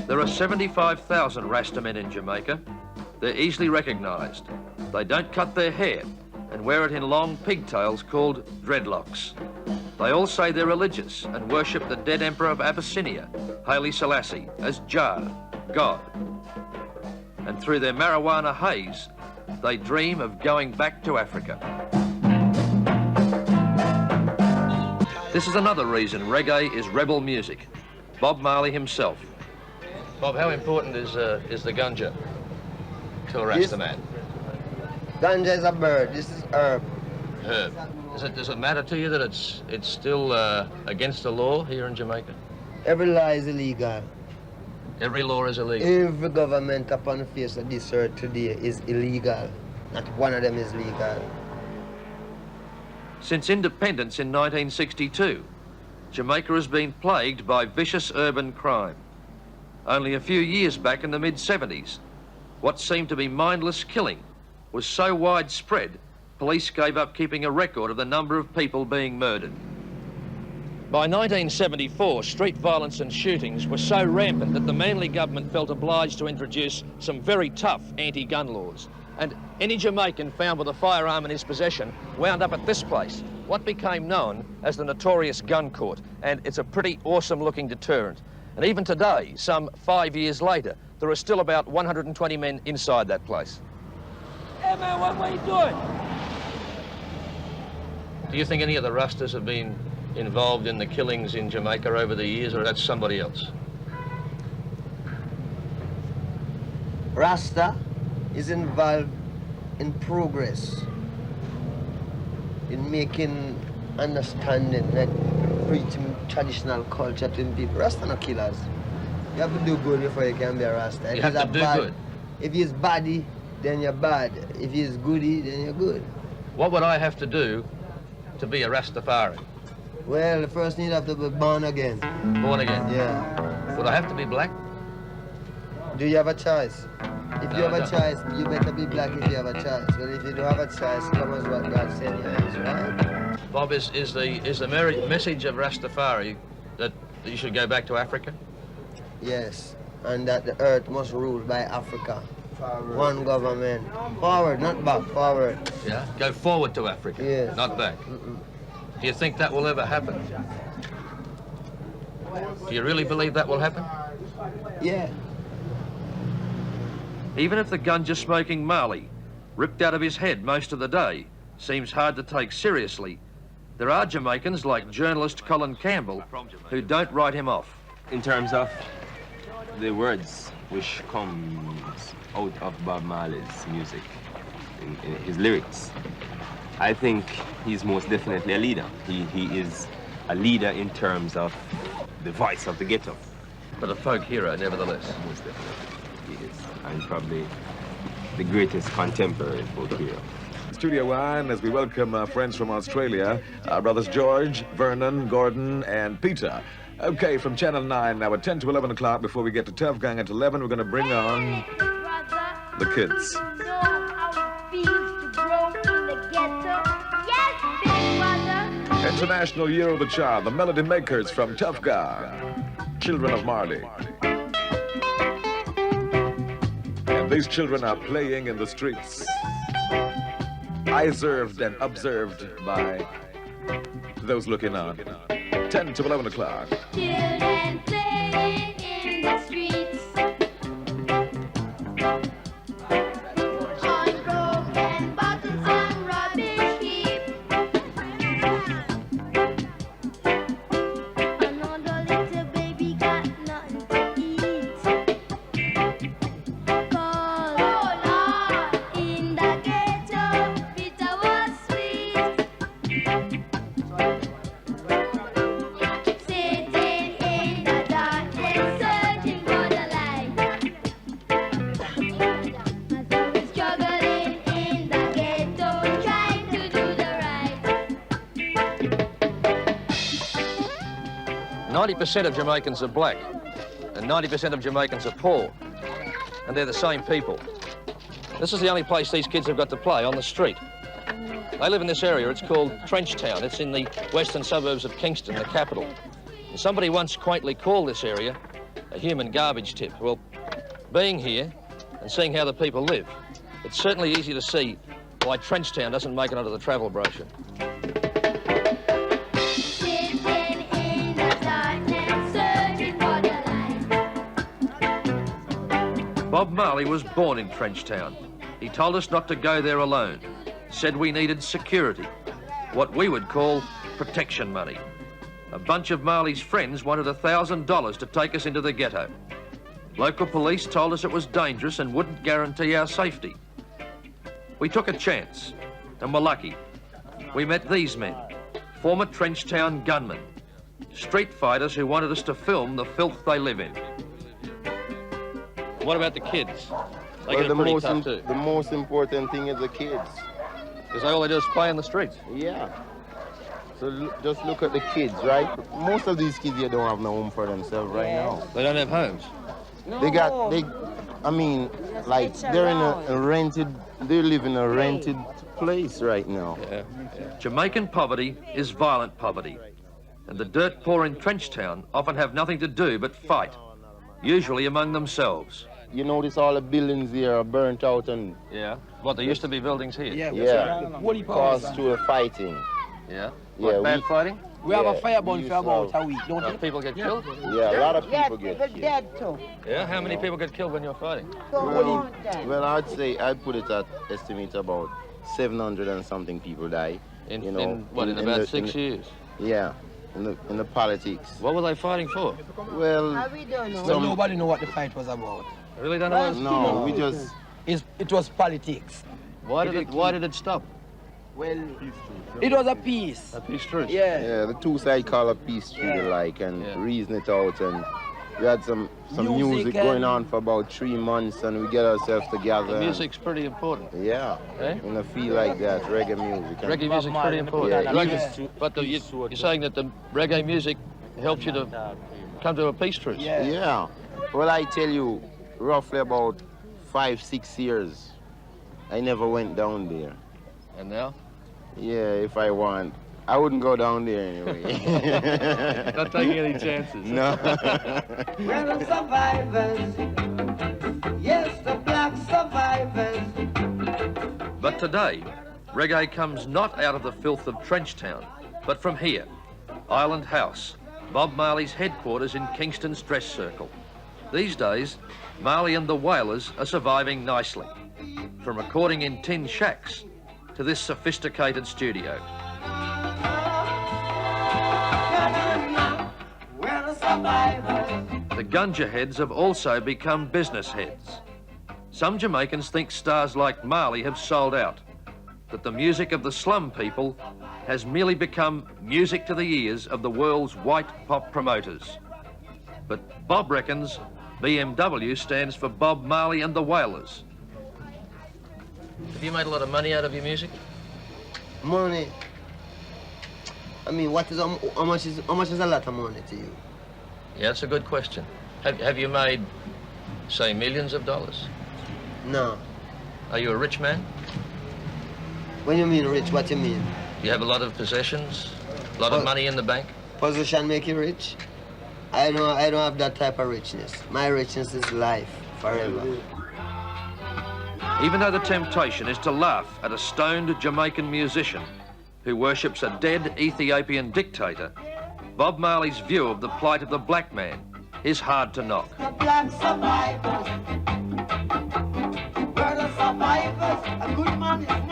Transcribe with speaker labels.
Speaker 1: There are 75,000 Rastamen in Jamaica. They're easily recognised. They don't cut their hair and wear it in long pigtails called dreadlocks. They all say they're religious and worship the dead emperor of Abyssinia, 𝐒𝐿𝐵𝐿, as Jah, God. And through their marijuana haze, they dream of going back to Africa. This is another reason reggae is rebel music. Bob Marley himself. Bob, how important is the ganja to a Rastaman?
Speaker 2: Ganja is a bird, this is herb.
Speaker 1: Herb. Does it matter to you that it's still against the law here in Jamaica?
Speaker 2: Every law is illegal.
Speaker 1: Every law is illegal?
Speaker 2: Every government upon the face of this earth today is illegal. Not one of them is legal.
Speaker 1: Since independence in 1962, Jamaica has been plagued by vicious urban crime. Only a few years back in the mid-70s, what seemed to be mindless killing was so widespread, police gave up keeping a record of the number of people being murdered. By 1974, street violence and shootings were so rampant that the Manly government felt obliged to introduce some very tough anti-gun laws. And any Jamaican found with a firearm in his possession wound up at this place, what became known as the notorious gun court. And it's a pretty awesome-looking deterrent. And even today, some 5 years later, there are still about 120 men inside that place.
Speaker 3: Hey man, what are you doing?
Speaker 1: Do you think any of the Rastas have been involved in the killings in Jamaica over the years, or that's somebody else?
Speaker 2: Rasta is involved in progress, in making understanding, like preaching traditional culture to people. Rasta no killers. You have to do good before you can be a Rasta.
Speaker 1: You have to do good.
Speaker 2: If he's baddie, then you're bad. If he's goodie, then you're good.
Speaker 1: What would I have to do to be a Rastafari?
Speaker 2: Well, the first need have to be born again.
Speaker 1: Born again?
Speaker 2: Yeah.
Speaker 1: Would I have to be black?
Speaker 2: Do you have a choice? If
Speaker 1: No,
Speaker 2: you have
Speaker 1: I
Speaker 2: a
Speaker 1: don't.
Speaker 2: choice, you better be black if you have a choice. But if you don't have a choice, come as what God sent you is, right?
Speaker 1: Bob, is the message of Rastafari that you should go back to Africa?
Speaker 2: Yes, and that the earth must rule by Africa. Forward. One government. Forward, not back, forward.
Speaker 1: Yeah? Go forward to Africa,
Speaker 2: Yes.
Speaker 1: not back. Do you think that will ever happen? Do you really believe that will happen?
Speaker 2: Yeah.
Speaker 1: Even if the ganja-smoking Marley, ripped out of his head most of the day, seems hard to take seriously, there are Jamaicans like journalist Colin Campbell who don't write him off.
Speaker 4: In terms of the words which comes out of Bob Marley's music, in his lyrics, I think he's most definitely a leader. He is a leader in terms of the voice of the ghetto.
Speaker 1: But a folk hero, nevertheless.
Speaker 4: Most definitely, he is. And probably the greatest contemporary folk hero.
Speaker 5: Studio One, as we welcome our friends from Australia, our brothers George, Vernon, Gordon, and Peter. Okay, from Channel 9, now at 10 to 11 o'clock, before we get to Tough Gang at 11, we're going to bring on the kids. International Year of the Child, the Melody Makers from Tough Gang, Children of Marley. And these children are playing in the streets, observed and observed by those looking on. 10 to 11 o'clock.
Speaker 6: Children playing in the streets. On broken bottles and rubbish heap. Another little baby got nothing to eat. Cola in the ghetto, bitter was sweet. Sitting in the darkness, searching for the light. Struggling in the ghetto, trying to do the right.
Speaker 1: 90% of Jamaicans are black, and 90% of Jamaicans are poor, and they're the same people. This is the only place these kids have got to play, on the street. They live in this area. It's called Trenchtown. It's in the western suburbs of Kingston, the capital. And somebody once quaintly called this area a human garbage tip. Well, being here and seeing how the people live, it's certainly easy to see why Trenchtown doesn't make it onto the travel brochure.
Speaker 6: Sitting in the darkness, searching for the light.
Speaker 1: Bob Marley was born in Trenchtown. He told us not to go there alone, said we needed security, what we would call protection money. A bunch of Marley's friends wanted $1,000 to take us into the ghetto. Local police told us it was dangerous and wouldn't guarantee our safety. We took a chance and were lucky. We met these men, former Trenchtown gunmen, street fighters who wanted us to film the filth they live in. What about the kids? They get it pretty tough too.
Speaker 7: The most important thing is the kids.
Speaker 1: Because all they do is play in the streets.
Speaker 7: Yeah. So just look at the kids, right? Most of these kids here don't have no home for themselves right now.
Speaker 1: They don't have homes.
Speaker 7: I mean, like, they're in they live in a rented place right now.
Speaker 1: Yeah. Jamaican poverty is violent poverty. And the dirt poor in Trenchtown often have nothing to do but fight, usually among themselves.
Speaker 7: You notice all the buildings here are burnt out and...
Speaker 1: Yeah. What, there used to be buildings here?
Speaker 7: Yeah. Caused to the fighting.
Speaker 1: Yeah?
Speaker 7: Yeah,
Speaker 1: What, bad fighting?
Speaker 3: We have a fire burn for about a week, don't we?
Speaker 1: People get killed?
Speaker 7: Yeah, a lot of people get killed.
Speaker 8: dead too.
Speaker 1: Yeah? How many people get killed when you're fighting?
Speaker 7: Well, I'd put it at estimate about 700 and something people die.
Speaker 1: In about 6 years?
Speaker 7: Yeah, in the politics.
Speaker 1: What were they fighting for?
Speaker 7: Well,
Speaker 8: We don't know.
Speaker 3: Well, nobody know what the fight was about.
Speaker 1: I really don't know.
Speaker 7: no, we just...
Speaker 3: It was politics.
Speaker 1: Why did it stop?
Speaker 3: Well, it was a peace.
Speaker 1: A peace truce?
Speaker 7: Yeah, the two sides call a peace treaty, like, and reason it out, and we had some music going on for about 3 months, and we get ourselves together.
Speaker 1: The music's pretty important.
Speaker 7: Yeah,
Speaker 1: Eh?
Speaker 7: and I feel like that, reggae music. And
Speaker 1: Reggae music's pretty important.
Speaker 7: Yeah,
Speaker 1: But you're saying that the reggae music helps you to come to a peace truce?
Speaker 7: Yeah. Well, I tell you, roughly about 5-6 years, I never went down there.
Speaker 1: And now?
Speaker 7: Yeah, if I want. I wouldn't go down there anyway.
Speaker 1: Not taking any chances.
Speaker 7: No.
Speaker 8: We're the survivors. Yes, the black survivors.
Speaker 1: But today, reggae comes not out of the filth of Trenchtown, but from here, Island House, Bob Marley's headquarters in Kingston's dress circle. These days, Marley and the Wailers are surviving nicely, from recording in tin shacks to this sophisticated studio.
Speaker 8: We're the survivors.
Speaker 1: The gunja heads have also become business heads. Some Jamaicans think stars like Marley have sold out, that the music of the slum people has merely become music to the ears of the world's white pop promoters. But Bob reckons BMW stands for Bob Marley and the Wailers. Have you made a lot of money out of your music?
Speaker 2: Money. I mean, how much is a lot of money to you?
Speaker 1: Yeah, that's a good question. Have you made, say, millions of dollars?
Speaker 2: No.
Speaker 1: Are you a rich man?
Speaker 2: When you mean rich, what you mean?
Speaker 1: Do you have a lot of possessions? A lot of money in the bank?
Speaker 2: Position make you rich? I don't have that type of richness. My richness is life, forever.
Speaker 1: Even though the temptation is to laugh at a stoned Jamaican musician who worships a dead Ethiopian dictator, Bob Marley's view of the plight of the black man is hard to knock.
Speaker 8: The black survivors. We're the survivors. A good man is